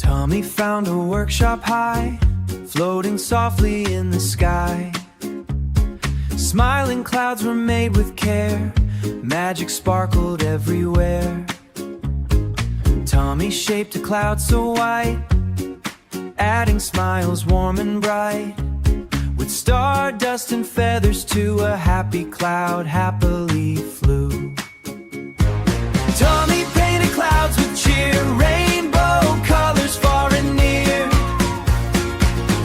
Tommy found a workshop high, floating softly in the sky. Smiling clouds were made with care, magic sparkled everywhere. Tommy shaped a cloud so white, adding smiles warm and bright. With stardust and feathers to a happy cloud happily flew. Tommy painted clouds with cheer, rainbow colors far and near.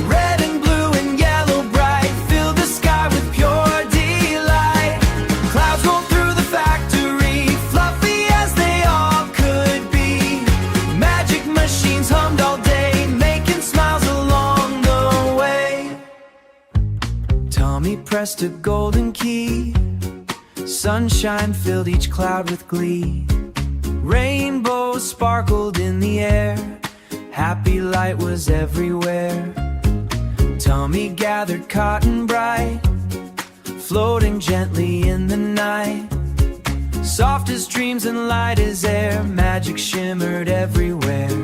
Red and blue and yellow bright, filled the sky with pure delight. Clouds rolled through the factory, fluffy as they all could be. Magic machines hummed all day, making smiles along the way. Tommy pressed a golden key, sunshine filled each cloud with glee. Rainbows sparkled in the air, happy light was everywhere. Tommy gathered cotton bright, floating gently in the night. Soft as dreams and light as air, magic shimmered everywhere.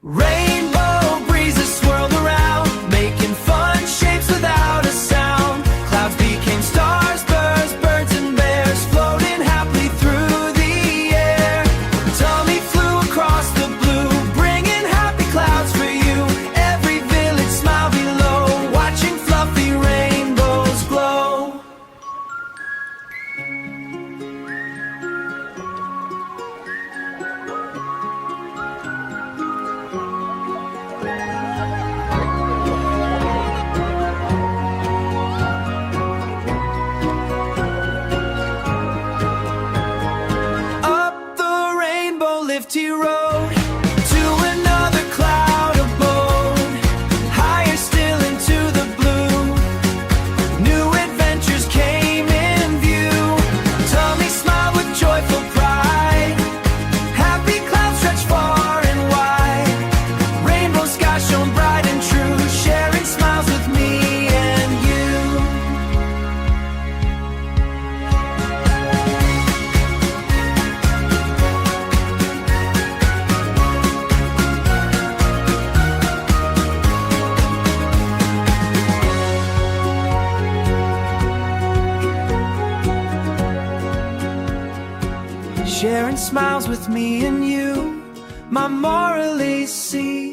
Rainbow breezes swirled around, making fun shapes without a sound. Clouds became stars, birds and bears, floating happily through the air. Tommy flew across the blue, bringing happy clouds for you. Every village smiled below, watching fluffy rainbows glow. He rode to another cloud abode, higher still into the blue. New adventures came in view. Tommy smiled with joyful pride, happy clouds stretched far and wide. Rainbow skies shone bright and true, sharing smiles with me and you. Sharing smiles with me and you, my moral AC.